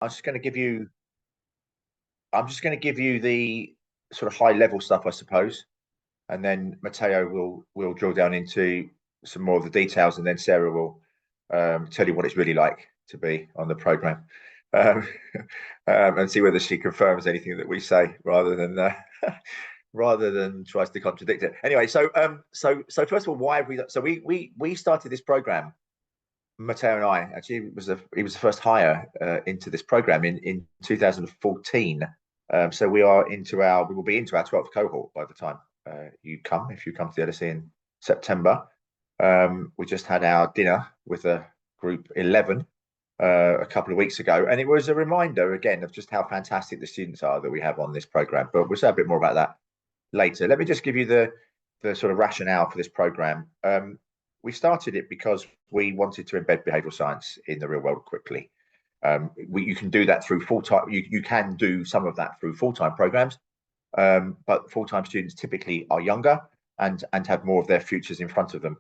I'm just going to give you the sort of high level stuff, I suppose, and then Matteo will drill down into some more of the details, and then Sarah will tell you what it's really like to be on the program, um, and see whether she confirms anything that we say rather than rather than tries to contradict it. Anyway, so first of all, why have we? So we started this program. Matteo and I actually he was the first hire into this program in 2014. So we will be into our 12th cohort by the time if you come to the LSE in September. We just had our dinner with a group 11 a couple of weeks ago, and it was a reminder again of just how fantastic the students are that we have on this program. But we'll say a bit more about that later. Let me just give you the sort of rationale for this program. We started it because we wanted to embed behavioural science in the real world quickly. You can do that through full-time. You can do some of that through full-time programs, but full-time students typically are younger and have more of their futures in front of them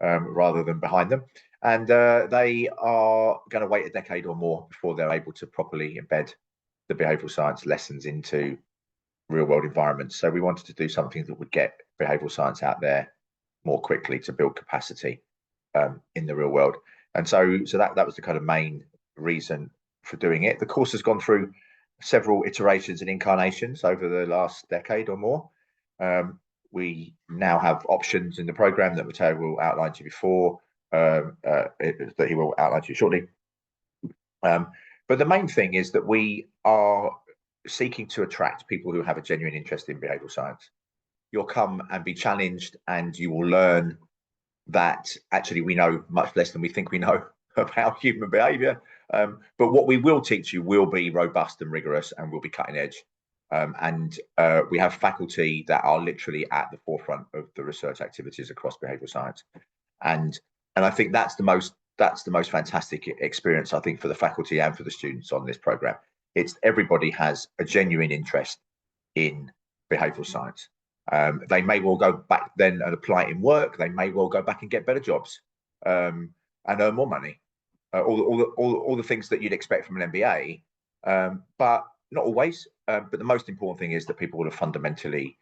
rather than behind them. And they are going to wait a decade or more before they're able to properly embed the behavioural science lessons into real-world environments. So we wanted to do something that would get behavioural science out there more quickly to build capacity in the real world. And so that was the kind of main reason for doing it. The course has gone through several iterations and incarnations over the last decade or more. We now have options in the program that Matteo will outline to you before, that he will outline to you shortly. But the main thing is that we are seeking to attract people who have a genuine interest in behavioural science. You'll come and be challenged, and you will learn that actually we know much less than we think we know about human behaviour. But what we will teach you will be robust and rigorous, and will be cutting edge. And we have faculty that are literally at the forefront of the research activities across behavioural science, and I think that's the most fantastic experience, I think, for the faculty and for the students on this program. It's everybody has a genuine interest in behavioural science. They may well go back then and apply it in work. They may well go back and get better jobs and earn more money. All the things that you'd expect from an MBA, but not always. But the most important thing is that people will have fundamentally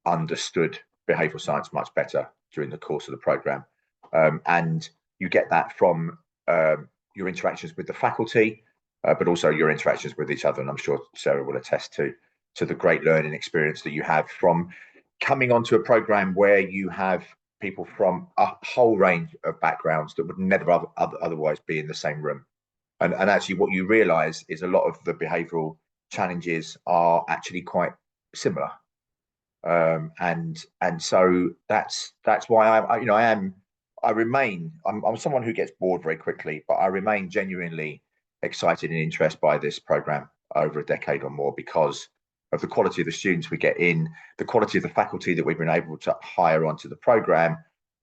understood behavioural science much better during the course of the program, and you get that from your interactions with the faculty, but also your interactions with each other. And I'm sure Sarah will attest to the great learning experience that you have from coming onto a program where you have people from a whole range of backgrounds that would never otherwise be in the same room. And actually what you realize is a lot of the behavioral challenges are actually quite similar. And so that's why I'm someone who gets bored very quickly, but I remain genuinely excited and interested by this program over a decade or more because of the quality of the students we get in, the quality of the faculty that we've been able to hire onto the program,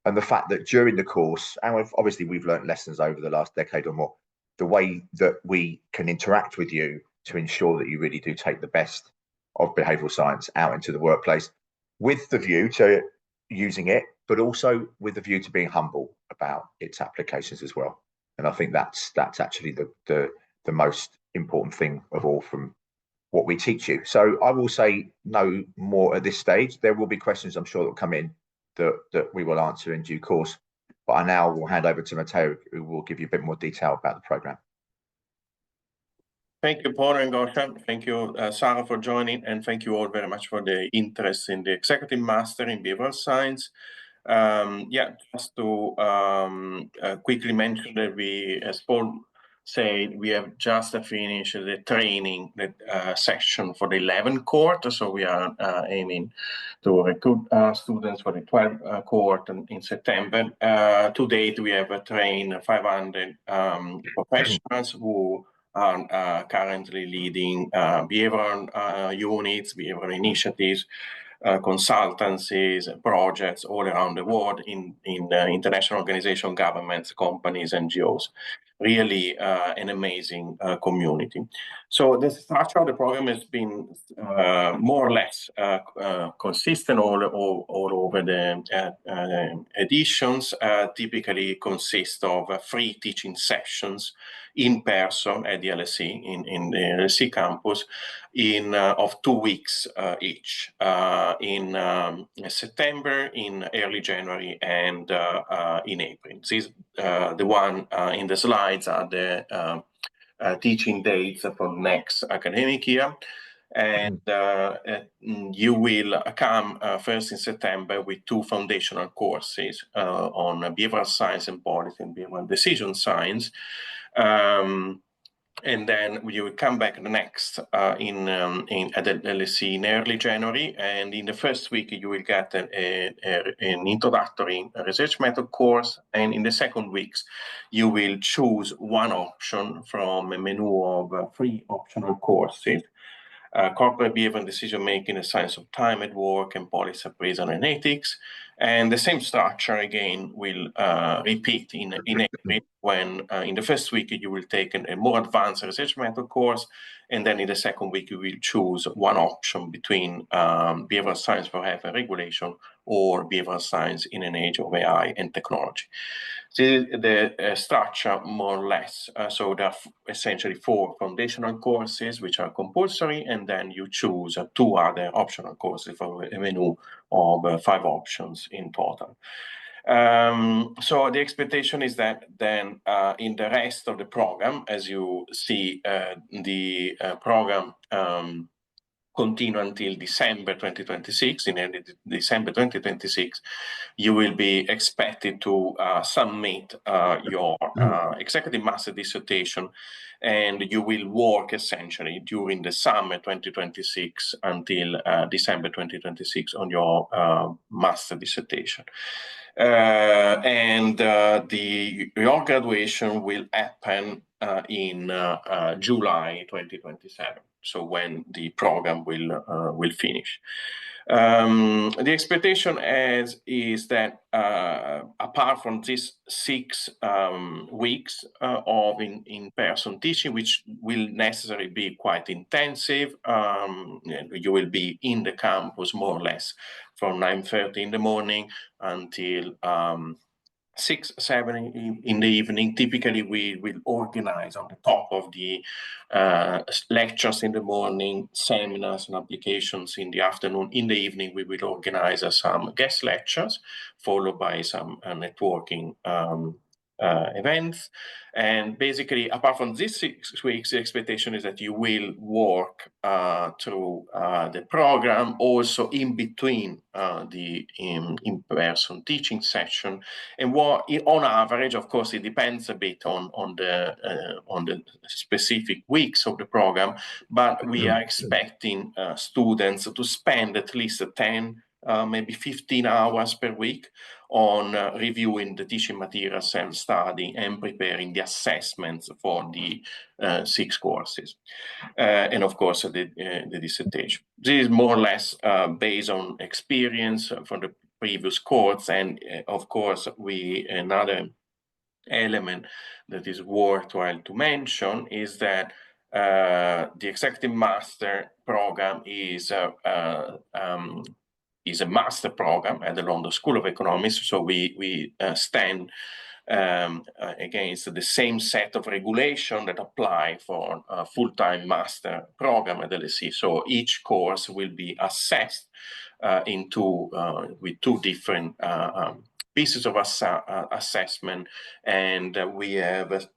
and the fact that during the course, and we've learned lessons over the last decade or more, the way that we can interact with you to ensure that you really do take the best of behavioural science out into the workplace, with the view to using it, but also with the view to being humble about its applications as well. And I think that's actually the most important thing of all from what we teach you. So I will say no more at this stage. There will be questions, I'm sure, that will come in that we will answer in due course. But I now will hand over to Matteo, who will give you a bit more detail about the program. Thank you, Paul and Gosha. Thank you, Sarah, for joining, and thank you all very much for the interest in the Executive Master in Behavioral Science. Just to quickly mention that we, as Paul said, we have just finished the training session for the 11 cohort. So we are aiming to recruit students for the 12 cohort in September. To date, we have trained 500 professionals who are currently leading behavioral units, behavioral initiatives, consultancies, projects all around the world in international organizations, governments, companies, NGOs. really an amazing community. So the structure of the program has been more or less consistent all over the editions. Typically consist of 3 teaching sessions in person at the LSE, in the LSE campus, of 2 weeks each, in September, in early January, and in April. This the one in the slides are the teaching dates for next academic year. And you will come first in September with 2 foundational courses on behavioral science and policy and behavioral decision science. And then you will come back the next at the LSE in early January, and in the first week you will get an introductory research method course, and in the second weeks you will choose one option from a menu of 3 optional courses. Corporate behavior and decision making, the science of time at work, and policy appraisal and ethics. And the same structure again will repeat in April, when in the first week you will take a more advanced research method course, and then in the second week you will choose one option between behavioral science for health and regulation or behavioral science in an age of AI and technology. The structure, more or less. So there are essentially 4 foundational courses which are compulsory, and then you choose 2 other optional courses for a menu of 5 options in total. So the expectation is that then in the rest of the program, as you see, the program continue until December 2026. In early December 2026, you will be expected to submit your executive master dissertation, and you will work essentially during the summer 2026 until December 2026 on your master dissertation. Your graduation will happen in July 2027. So when the program will finish. The expectation is that apart from these 6 weeks of in-person teaching, which will necessarily be quite intensive, you will be in the campus more or less from 9:30 in the morning until 6, 7 in the evening. Typically, we will organize on the top of the lectures in the morning, seminars and applications in the afternoon. In the evening, we will organize some guest lectures, followed by some networking events. And basically, apart from these 6 weeks, the expectation is that you will work through the program, also in between the in-person teaching session. And what, on average, of course, it depends a bit on the specific weeks of the program, but we are expecting students to spend at least 10, maybe 15 hours per week on reviewing the teaching material, self-study, and preparing the assessments for the 6 courses. And of course, the dissertation. This is more or less based on experience from the previous course. And of course, another element that is worthwhile to mention is that the Executive Master program is a master program at the London School of Economics. So we stand against the same set of regulation that apply for a full-time master program at LSE. So each course will be assessed with 2 different pieces of assessment, and we have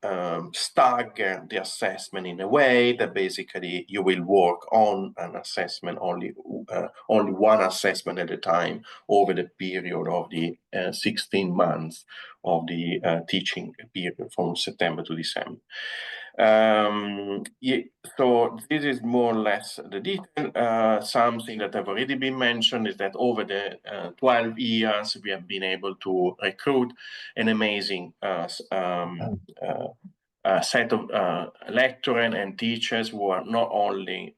staggered the assessment in a way that basically you will work on an assessment only one assessment at a time over the period of the 16 months of the teaching period from September to December. So this is more or less the detail. Something that have already been mentioned is that over the 12 years, we have been able to recruit an amazing set of lecturers and teachers who are not only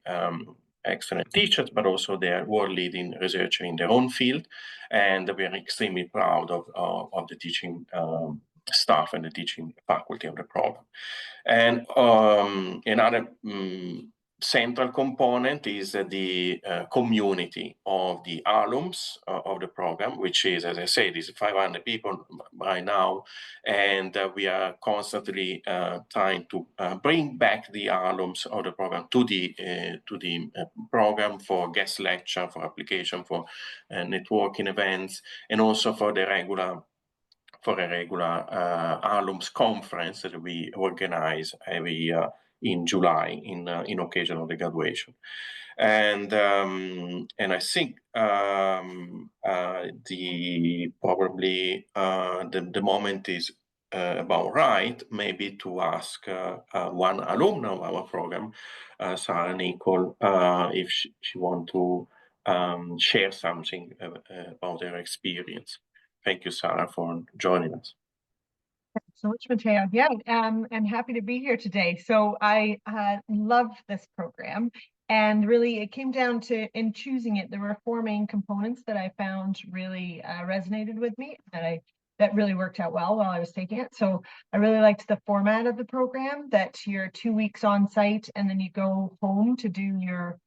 excellent teachers, but also they are world-leading researchers in their own field, and we are extremely proud of the teaching staff and the teaching faculty of the program. And another central component is the community of the alums of the program, which is, as I said, is 500 people by now, and we are constantly trying to bring back the alums of the program to the program for guest lecture, for application, for networking events, and also for the regular alums conference that we organize every year in July in occasion of the graduation. And I think the moment is about right, maybe to ask one alumna of our program, Sarah Nicole, if she want to share something about her experience. Thank you, Sarah, for joining us. Thanks so much, Matteo. Yeah, I'm happy to be here today. So I love this program, and really it came down to, in choosing it, there were 4 main components that I found really resonated with me, that really worked out well while I was taking it. So I really liked the format of the program, that you're 2 weeks on site and then you go home to do your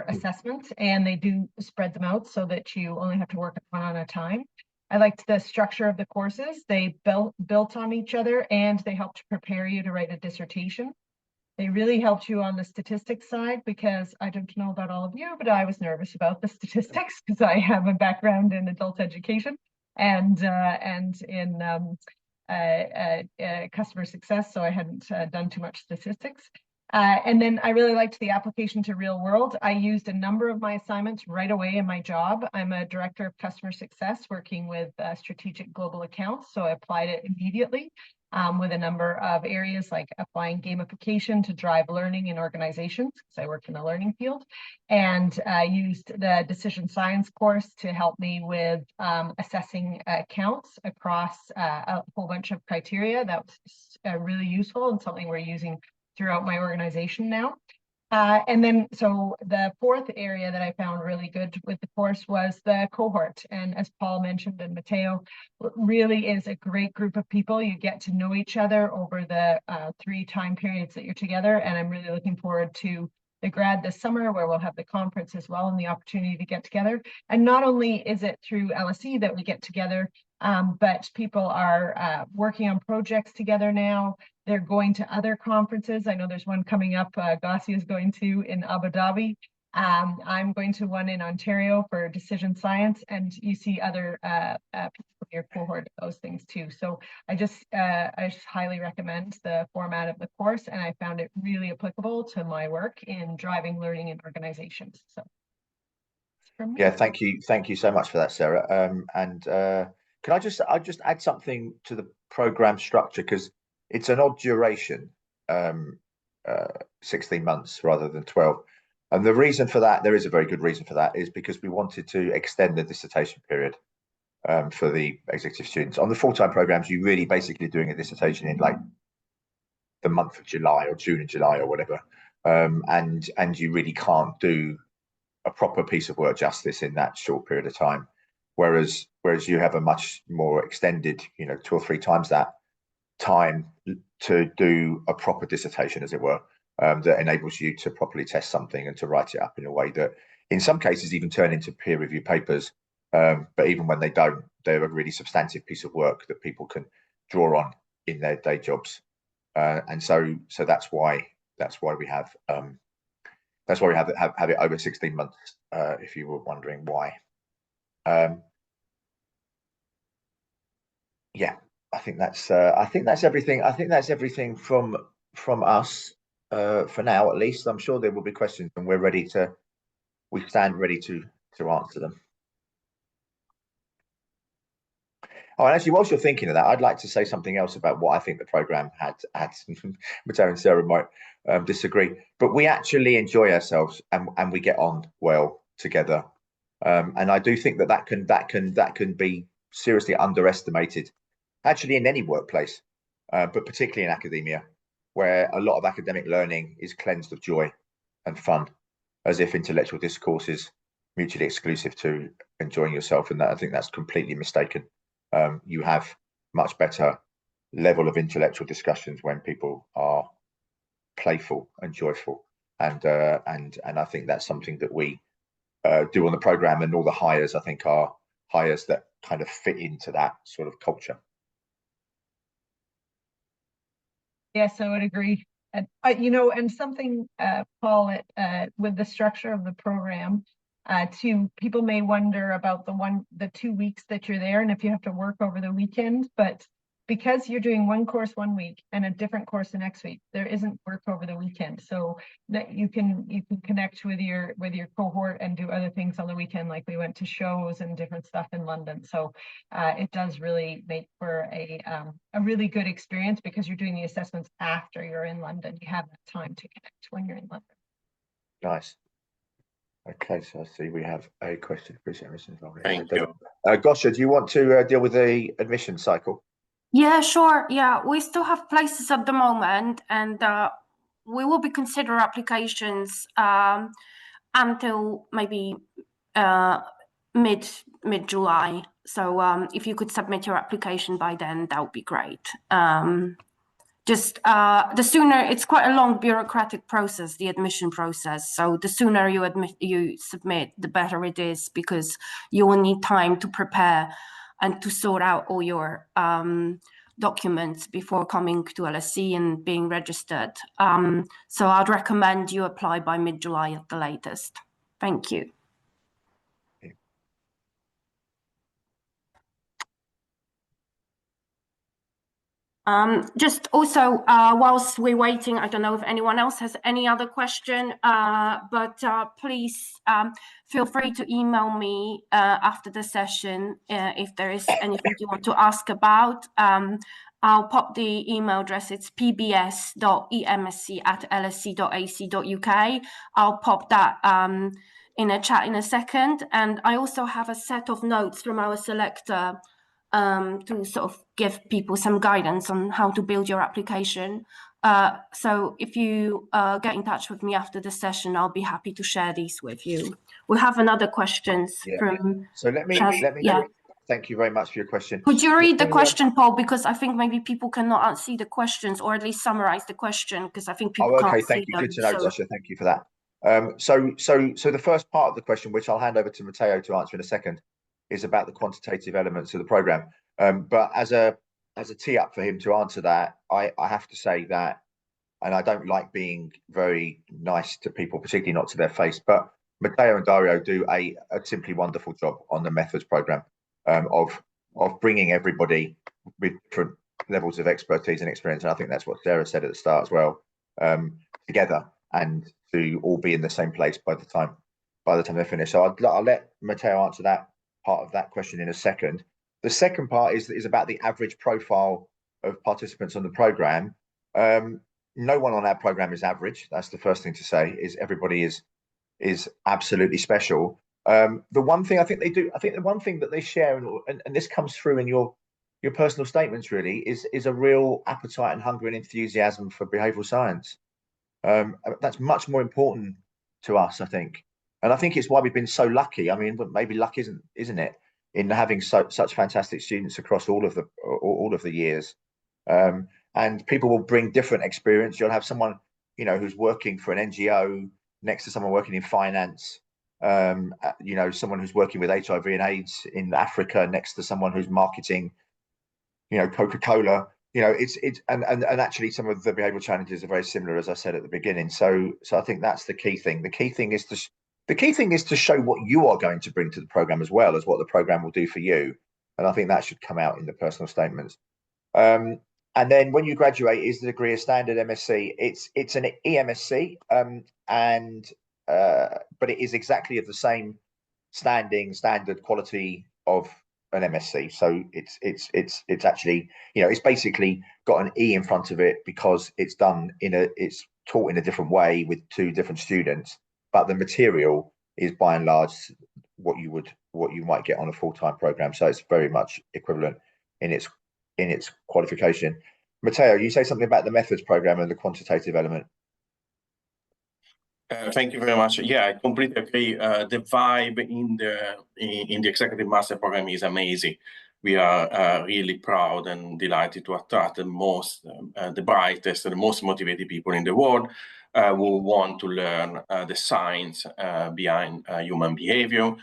assessments, and they do spread them out so that you only have to work one on a time. I liked the structure of the courses. They built on each other, and they helped prepare you to write a dissertation. They really helped you on the statistics side, because I don't know about all of you, but I was nervous about the statistics because I have a background in adult education and in customer success, so I hadn't done too much statistics. And then I really liked the application to real world. I used a number of my assignments right away in my job. I'm a director of customer success working with strategic global accounts. So I applied it immediately with a number of areas, like applying gamification to drive learning in organizations, because I work in the learning field, and used the decision science course to help me with assessing accounts across a whole bunch of criteria. That was really useful and something we're using throughout my organization now. And then, so the 4th area that I found really good with the course was the cohort. And as Paul mentioned, and Matteo, really is a great group of people. You get to know each other over the 3 time periods that you're together. And I'm really looking forward to the grad this summer, where we'll have the conference as well, and the opportunity to get together. And not only is it through LSE that we get together, but people are working on projects together now. They're going to other conferences. I know there's one coming up, Gossi is going to in Abu Dhabi. I'm going to one in Ontario for decision science, and you see other people in your cohort, those things too. So I just highly recommend the format of the course, and I found it really applicable to my work in driving learning in organizations. So yeah, thank you so much for that, Sarah. And can I just add something to the program structure, because it's an odd duration, 16 months rather than 12. And the reason for that, there is a very good reason for that, is because we wanted to extend the dissertation period for the executive students. On the full-time programs, you're really basically doing a dissertation in like the month of July or June and July or whatever. And you really can't do a proper piece of work justice in that short period of time. Whereas you have a much more extended, 2 or 3 times that time to do a proper dissertation, as it were, that enables you to properly test something and to write it up in a way that in some cases even turn into peer review papers, but even when they don't, they're a really substantive piece of work that people can draw on in their day jobs. And so that's why we have it over 16 months, if you were wondering why. Yeah, I think that's everything. I think that's everything from us for now, at least. I'm sure there will be questions, and we stand ready to answer them. Oh, and actually, whilst you're thinking of that, I'd like to say something else about what I think the program had. Matteo and Sarah might disagree, but we actually enjoy ourselves and we get on well together. And I do think that can be seriously underestimated, actually, in any workplace, but particularly in academia, where a lot of academic learning is cleansed of joy and fun, as if intellectual discourse is mutually exclusive to enjoying yourself. And that, I think that's completely mistaken. You have much better level of intellectual discussions when people are playful and joyful, and I think that's something that we do on the program, and all the hires I think are hires that kind of fit into that sort of culture. Yes, I would agree. And you know, and something, Paul, with the structure of the program, people may wonder about the 2 weeks that you're there, and if you have to work over the weekend, but because you're doing one course 1 week and a different course the next week, there isn't work over the weekend, so that you can connect with your cohort and do other things on the weekend, like we went to shows and different stuff in London. So it does really make for a really good experience, because you're doing the assessments after you're in London. You have that time to connect when you're in London. Nice. Okay, so I see we have a question. Appreciate it. Thank you. Gosha, do you want to deal with the admission cycle? Yeah, sure. Yeah, we still have places at the moment, and we will be considering applications until maybe mid-July. So if you could submit your application by then, that would be great. Just the sooner, it's quite a long bureaucratic process, the admission process. So the sooner you submit, the better it is, because you will need time to prepare and to sort out all your documents before coming to LSE and being registered. So I'd recommend you apply by mid-July at the latest. Thank you. Just also, whilst we're waiting, I don't know if anyone else has any other question, but please feel free to email me after the session if there is anything you want to ask about. I'll pop the email address. It's pbs.emsc@lsc.ac.uk. I'll pop that in a chat in a second. And I also have a set of notes from our selector to sort of give people some guidance on how to build your application. So if you get in touch with me after the session, I'll be happy to share these with you. We have another questions from... So let me thank you very much for your question. Could you read the question, Paul? Because I think maybe people cannot see the questions, or at least summarize the question, because I think people can't see thank you. them. Good to know, Gosha. Thank you for that. So the first part of the question, which I'll hand over to Matteo to answer in a second, is about the quantitative elements of the program. But as a tee up for him to answer that, I have to say that, and I don't like being very nice to people, particularly not to their face, but Matteo and Dario do a simply wonderful job on the methods program, of bringing everybody with different levels of expertise and experience. And I think that's what Sarah said at the start as well, together, and to all be in the same place by the time they finish. So I'll let Matteo answer that part of that question in a second. The second part is about the average profile of participants on the program. No one on our program is average. That's the first thing to say. Is everybody is absolutely special. The one thing I think they do, I think the one thing that they share, and this comes through in your personal statements, really, is a real appetite and hunger and enthusiasm for behavioural science. That's much more important to us, I think, and I think it's why we've been so lucky. I mean, maybe luck isn't it, in having such fantastic students across all of the years. And people will bring different experience. You'll have someone, who's working for an NGO next to someone working in finance. Someone who's working with HIV and AIDS in Africa next to someone who's marketing, Coca-Cola. And actually some of the behavioural challenges are very similar, as I said at the beginning. So I think that's the key thing. The key thing is to show what you are going to bring to the program, as well as what the program will do for you. And I think that should come out in the personal statements. And then when you graduate, is the degree a standard MSc? It's an EMSc, but it is exactly of the same standard quality of an MSc. So it's actually, it's basically got an E in front of it because it's taught in a different way with 2 different students, but the material is by and large what you might get on a full-time program. So it's very much equivalent in its qualification. Matteo, you say something about the methods program and the quantitative element. Thank you very much. Yeah, I completely agree. The vibe in the executive master program is amazing. we are really proud and delighted to attract the most, the brightest, and the most motivated people in the world who want to learn the science behind human behavior.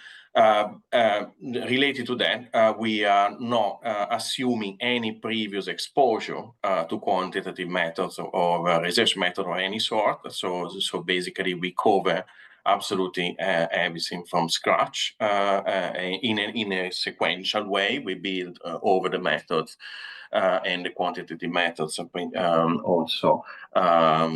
Related to that, we are not assuming any previous exposure to quantitative methods or research method of any sort. So basically, we cover absolutely everything from scratch in a sequential way. We build over the methods and the quantitative methods also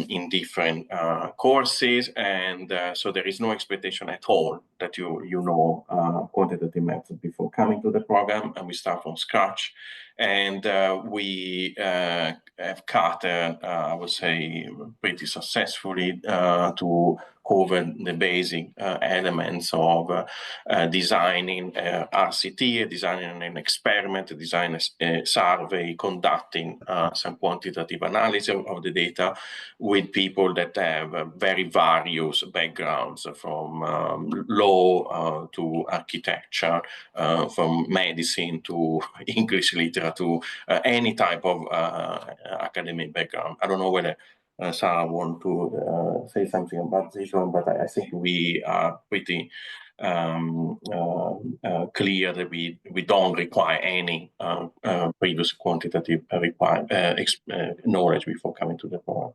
in different courses, and so there is no expectation at all that you know quantitative methods before coming to the program, and we start from scratch. And we have cut, I would say, pretty successfully to cover the basic elements of designing RCT, designing an experiment, designing a survey, conducting some quantitative analysis of the data with people that have very various backgrounds, from law to architecture, from medicine to English literature, to any type of academic background. I don't know whether Sarah want to say something about this one, but I think we are pretty clear that we don't require any previous quantitative knowledge before coming to the program.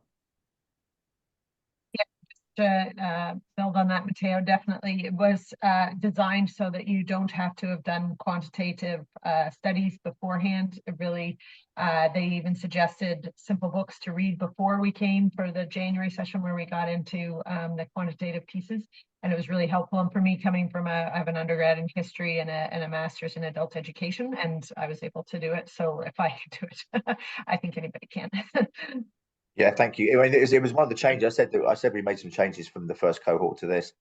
To build on that, Matteo, definitely it was designed so that you don't have to have done quantitative studies beforehand. It really, they even suggested simple books to read before we came for the January session where we got into the quantitative pieces. And it was really helpful. And for me, coming from I have an undergrad in history and a master's in adult education, and I was able to do it. So if I can do it, I think anybody can. Yeah, thank you. I mean, it was one of the changes. I said we made some changes from the first cohort to this,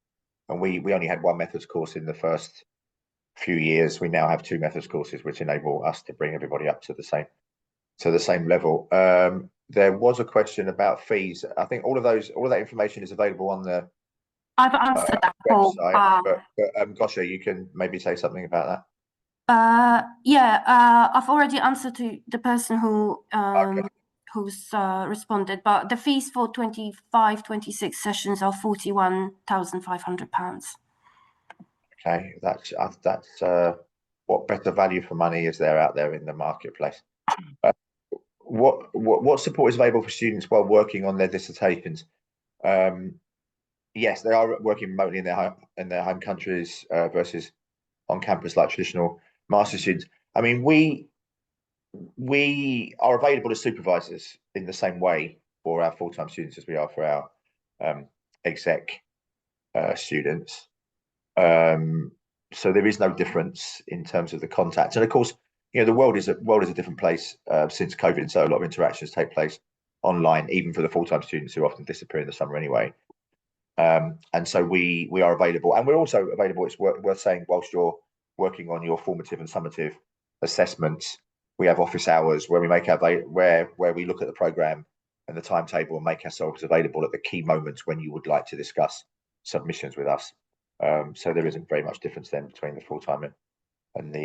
and we only had one methods course in the first few years. We now have 2 methods courses, which enable us to bring everybody up to the same level. There was a question about fees. I think all that information is available on the I've answered that, Paul. website. But Gosha, you can maybe say something about that. I've already answered to the person who who's responded, but the fees for 25-26 sessions are £41,500. Okay, that's what better value for money is there out there in the marketplace? What support is available for students while working on their dissertations? Yes, they are working remotely in their home countries versus on campus like traditional master's students. I mean, we are available as supervisors in the same way for our full-time students as we are for our exec students. So there is no difference in terms of the contact. And of course, you know, the world is a different place since COVID, and so a lot of interactions take place online, even for the full-time students who often disappear in the summer anyway. And so we are available, and we're also available. It's worth saying, whilst you're working on your formative and summative assessments, we have office hours where we make where we look at the program and the timetable and make ourselves available at the key moments when you would like to discuss submissions with us. So there isn't very much difference then between the full-time and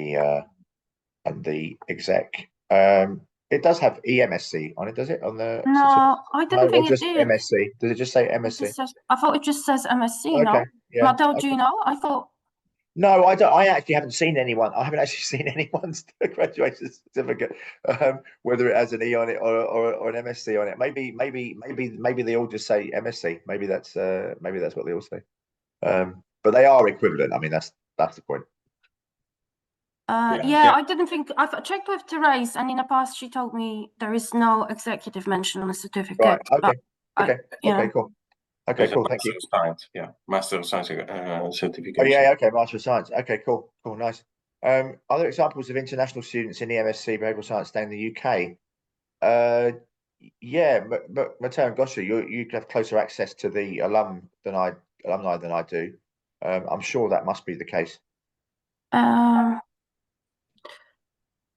the exec. It does have EMSC on it, does it? On the No, I didn't think it did. MSc. Does it just say MSc? I thought it just says MSc. Okay, no, yeah. Matteo, do you know? I thought. No, I don't. I actually haven't seen anyone. I haven't actually seen anyone's graduation certificate, whether it has an E on it or an MSc on it. Maybe they all just say MSc. Maybe that's what they all say. But they are equivalent. I mean, that's the point. Yeah, I didn't think. I've checked with Therese, and in the past she told me there is no executive mention on the certificate. Right. Okay. Okay, Cool. Okay, cool. Thank you. Science, Master of Science certification. Oh yeah, okay, Master of Science. Okay, cool, nice. Other examples of international students in the MSc Behavioural Science staying in the UK? Yeah, but Matteo and Gosha, you have closer access to the alumni than I do. I'm sure that must be the case.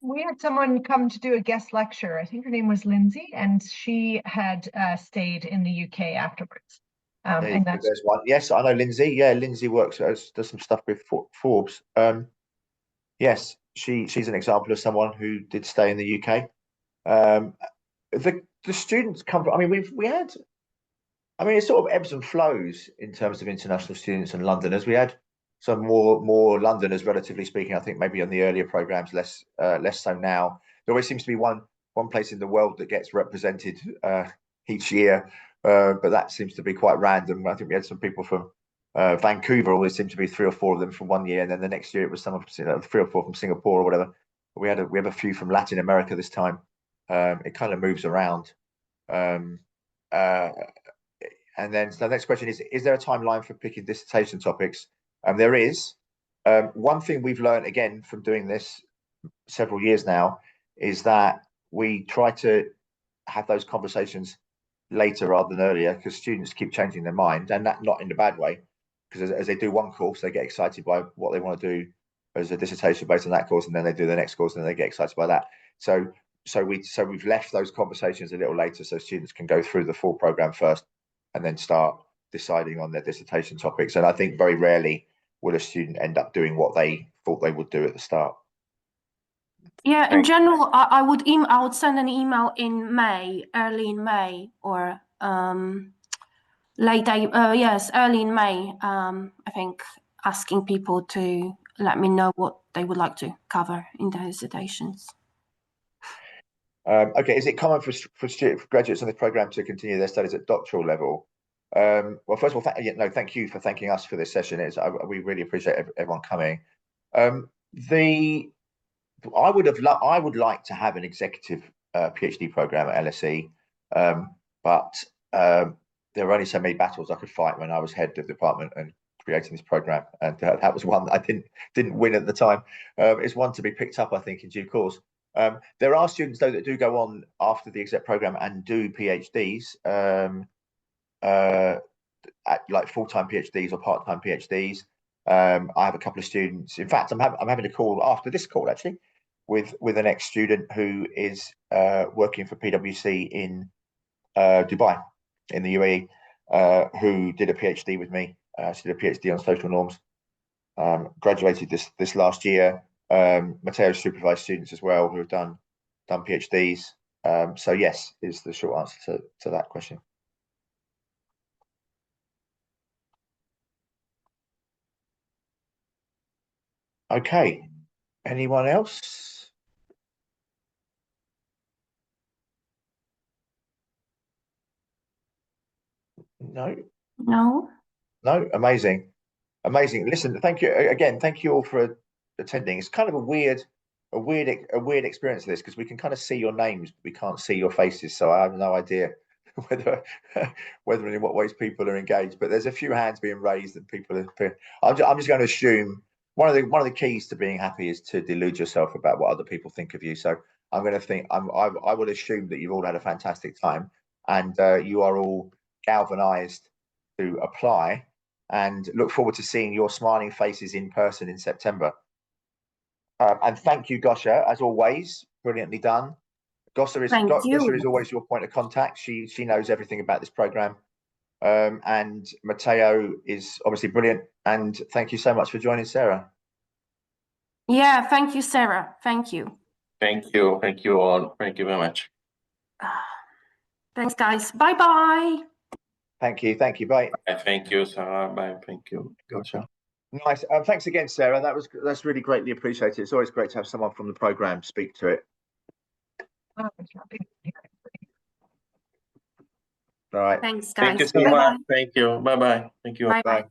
We had someone come to do a guest lecture. I think her name was Lindsay, and she had stayed in the UK afterwards. And there's one. Yes, I know Lindsay. Yeah, Lindsay does some stuff with Forbes. yes, she's an example of someone who did stay in the UK. The students come from, I mean, we had, I mean, it sort of ebbs and flows in terms of international students and Londoners. We had some more Londoners, relatively speaking. I think maybe on the earlier programs, less so now. There always seems to be one place in the world that gets represented each year, but that seems to be quite random. I think we had some people from Vancouver. Always seemed to be 3 or 4 of them from one year, and then the next year it was some of 3 or 4 from Singapore or whatever. But we have a few from Latin America this time. It kind of moves around. And then the next question is there a timeline for picking dissertation topics? There is. One thing we've learned, again, from doing this several years now, is that we try to have those conversations later rather than earlier, because students keep changing their mind, and that not in a bad way, because as they do one course, they get excited by what they want to do as a dissertation based on that course, and then they do the next course and then they get excited by that. So we've left those conversations a little later so students can go through the full program first and then start deciding on their dissertation topics. And I think very rarely will a student end up doing what they thought they would do at the start. Yeah, in general, I would send an email in May, early in May, or early in May. I think asking people to let me know what they would like to cover in their dissertations. Okay, is it common for graduates on this program to continue their studies at doctoral level? Well, first of all, thank you for thanking us for this session. We really appreciate everyone coming. I would like to have an executive PhD program at LSE, but there were only so many battles I could fight when I was head of the department and creating this program, and that was one that I didn't win at the time. It's one to be picked up, I think, in due course. There are students though that do go on after the exec program and do PhDs, at like full-time PhDs or part-time PhDs. I have a couple of students. In fact, I'm having a call after this call actually with an ex-student who is working for PwC in Dubai in the UAE, who did a PhD with me. She did a PhD on social norms. Graduated this last year. Matteo supervised students as well who have done PhDs. So yes, is the short answer to that question. Okay, anyone else? No. Amazing. Listen, thank you again. Thank you all for attending. It's kind of a weird experience of this, because we can kind of see your names, but we can't see your faces. So I have no idea whether and in what ways people are engaged. But there's a few hands being raised and people are. I'm just going to assume one of the keys to being happy is to delude yourself about what other people think of you. So I'm going to think I will assume that you've all had a fantastic time, and you are all galvanized to apply, and look forward to seeing your smiling faces in person in September. And thank you, Gosha, as always, brilliantly done. Gosha is always your point of contact. She knows everything about this program. And Matteo is obviously brilliant. And thank you so much for joining, Sarah. Yeah, thank you, Sarah. Thank you. Thank you. Thank you all. Thank you very much. Thanks, guys. Bye-bye. Thank you. Bye. Thank you, Sarah. Bye. Thank you, Gosha. Nice. Thanks again, Sarah. That's really greatly appreciated. It's always great to have someone from the program speak to it. Oh, All right. Thanks, guys. Thank you so much. Thank you. Bye-bye. Thank you. Bye-bye.